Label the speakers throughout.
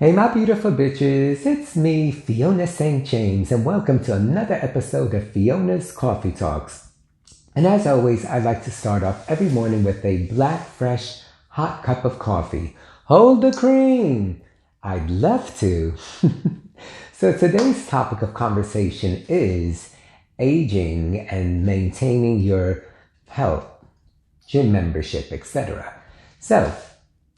Speaker 1: Hey my beautiful bitches, it's me, Fiona St. James, and welcome to another episode of Fiona's Coffee Talks. And as always, I like to start off every morning with a black, fresh, hot cup of coffee. Hold the cream! I'd love to. So today's topic of conversation is aging and maintaining your health, gym membership, etc. So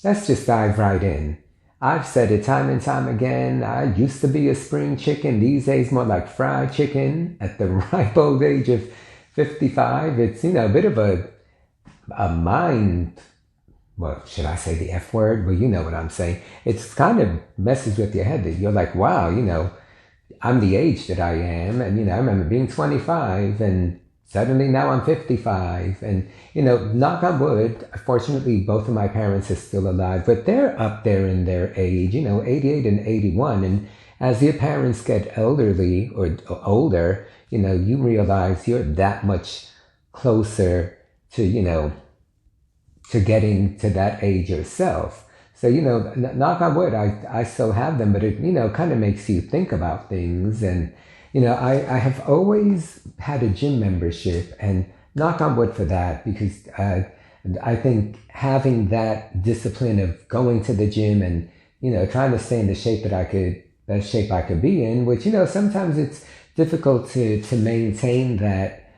Speaker 1: let's just dive right in. I've said it time and time again, I used to be a spring chicken, these days more like fried chicken at the ripe old age of 55. It's, a bit of a mind, well, should I say the F word? Well, you know what I'm saying. It's kind of messes with your head that you're like, wow, I'm the age that I am. And, I remember being 25 and suddenly now I'm 55 and, knock on wood, fortunately both of my parents are still alive, but they're up there in their age, 88 and 81. And as your parents get elderly or older, you realize you're that much closer to, to getting to that age yourself. So, knock on wood, I still have them, but it, kind of makes you think about things. And, I have always had a gym membership, and knock on wood for that, because I think having that discipline of going to the gym and, trying to stay in the best shape I could be in, which, sometimes it's difficult to maintain that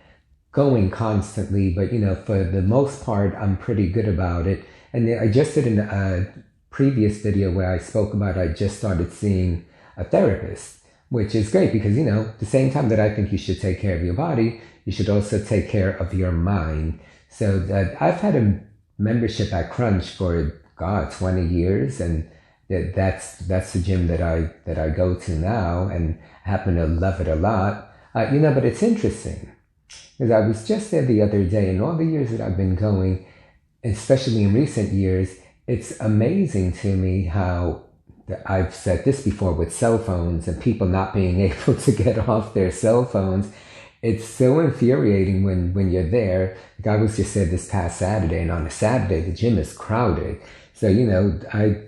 Speaker 1: going constantly, but, for the most part, I'm pretty good about it. And I just did a previous video where I spoke about I just started seeing a therapist, which is great because, the same time that I think you should take care of your body, you should also take care of your mind. So I've had a membership at Crunch for, 20 years, and that's the gym that I go to now, and I happen to love it a lot. But it's interesting because I was just there the other day, and all the years that I've been going, especially in recent years, it's amazing to me how I've said this before with cell phones and people not being able to get off their cell phones. It's so infuriating when you're there. Like I was just there this past Saturday, and on a Saturday, the gym is crowded. So, I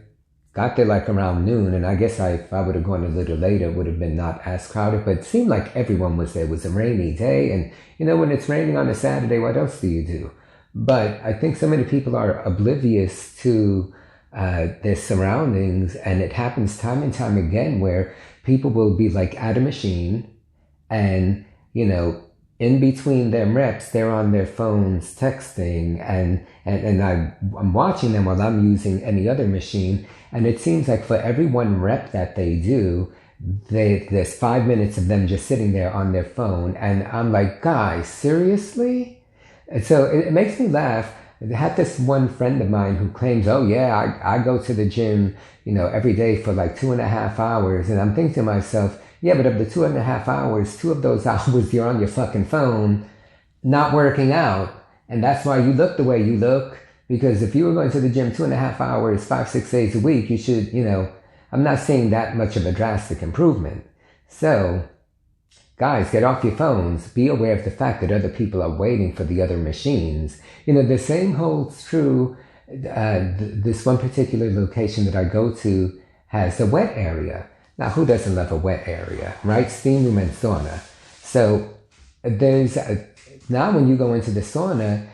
Speaker 1: got there like around noon, and I guess if I would have gone a little later, it would have been not as crowded, but it seemed like everyone was there. It was a rainy day, and, when it's raining on a Saturday, what else do you do? But I think so many people are oblivious to their surroundings, and it happens time and time again where people will be like at a machine and, in between their reps, they're on their phones texting, and I'm watching them while I'm using any other machine, and it seems like for every one rep that they do, there's 5 minutes of them just sitting there on their phone, and I'm like, guys, seriously? And so it makes me laugh. I had this one friend of mine who claims, oh yeah, I go to the gym, every day for like 2.5 hours. And I'm thinking to myself, yeah, but of the 2.5 hours, 2 of those hours you're on your fucking phone, not working out. And that's why you look the way you look. Because if you were going to the gym 2.5 hours, 5-6 days a week, you should, I'm not seeing that much of a drastic improvement. So, guys, get off your phones. Be aware of the fact that other people are waiting for the other machines. The same holds true. This one particular location that I go to has a wet area. Now, who doesn't love a wet area, right? Steam room and sauna. So now when you go into the sauna,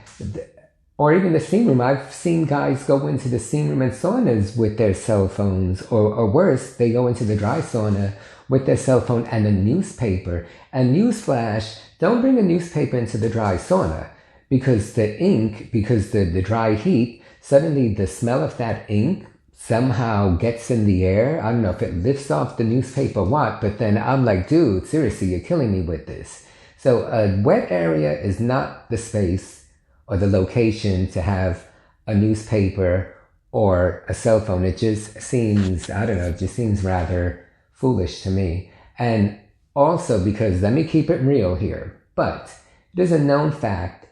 Speaker 1: or even the steam room, I've seen guys go into the steam room and saunas with their cell phones, or worse, they go into the dry sauna with their cell phone and a newspaper. And newsflash, don't bring a newspaper into the dry sauna, because the ink, because the dry heat, suddenly the smell of that ink somehow gets in the air. I don't know if it lifts off the newspaper or what, but then I'm like, dude, seriously, you're killing me with this. So a wet area is not the space or the location to have a newspaper or a cell phone. It just seems, it just seems rather foolish to me. And also because, let me keep it real here, but it is a known fact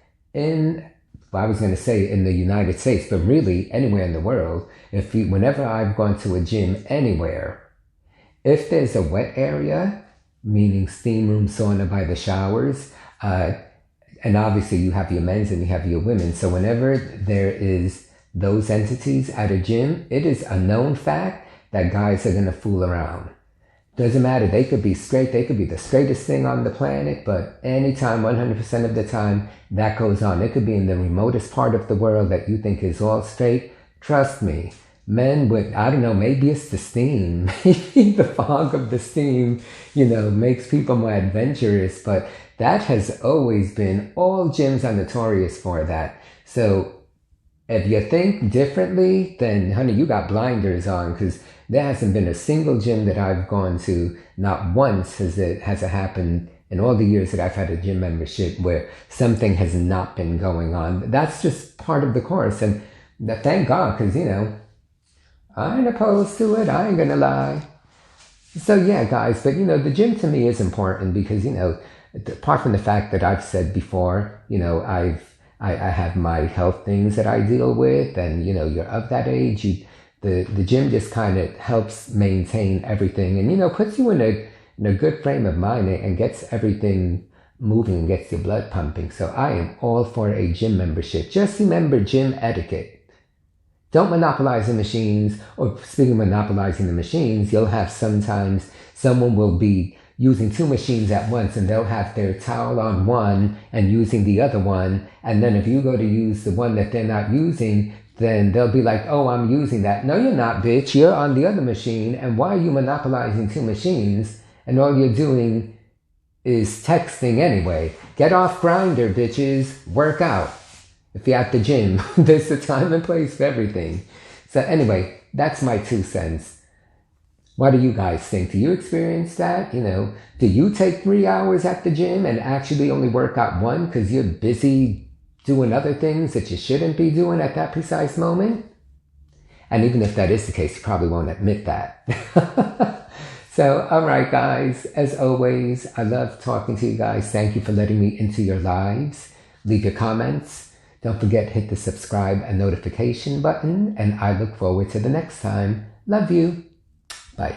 Speaker 1: I was going to say in the United States, but really anywhere in the world, whenever I've gone to a gym anywhere, if there's a wet area, meaning steam room, sauna by the showers, and obviously you have your men's and you have your women. So whenever there is those entities at a gym, it is a known fact that guys are going to fool around. Doesn't matter. They could be straight. They could be the straightest thing on the planet. But anytime, 100% of the time, that goes on. It could be in the remotest part of the world that you think is all straight. Trust me. Men with, I don't know, maybe it's the steam. Maybe the fog of the steam, makes people more adventurous. But that has always been, all gyms are notorious for that. So if you think differently, then honey, you got blinders on, because there hasn't been a single gym that I've gone to, not once has it happened in all the years that I've had a gym membership where something has not been going on. That's just part of the course. And thank God, because, I ain't opposed to it. I ain't gonna lie. So yeah, guys, but the gym to me is important because, apart from the fact that I've said before, I have my health things that I deal with, and you're of that age. The gym just kind of helps maintain everything, and puts you in a good frame of mind and gets everything moving and gets your blood pumping. So I am all for a gym membership. Just remember gym etiquette. Don't monopolize the machines. Or speaking of monopolizing the machines, you'll have sometimes someone will be using two machines at once, and they'll have their towel on one and using the other one. And then if you go to use the one that they're not using, then they'll be like, oh, I'm using that. No, you're not, bitch. You're on the other machine. And why are you monopolizing two machines? And all you're doing is texting anyway. Get off Grindr, bitches. Work out. If you're at the gym, there's a time and place for everything. So anyway, that's my 2 cents. What do you guys think? Do you experience that? Do you take 3 hours at the gym and actually only work out 1 because you're busy doing other things that you shouldn't be doing at that precise moment? And even if that is the case, you probably won't admit that. So, all right, guys, as always, I love talking to you guys. Thank you for letting me into your lives. Leave your comments. Don't forget to hit the subscribe and notification button. And I look forward to the next time. Love you. Bye.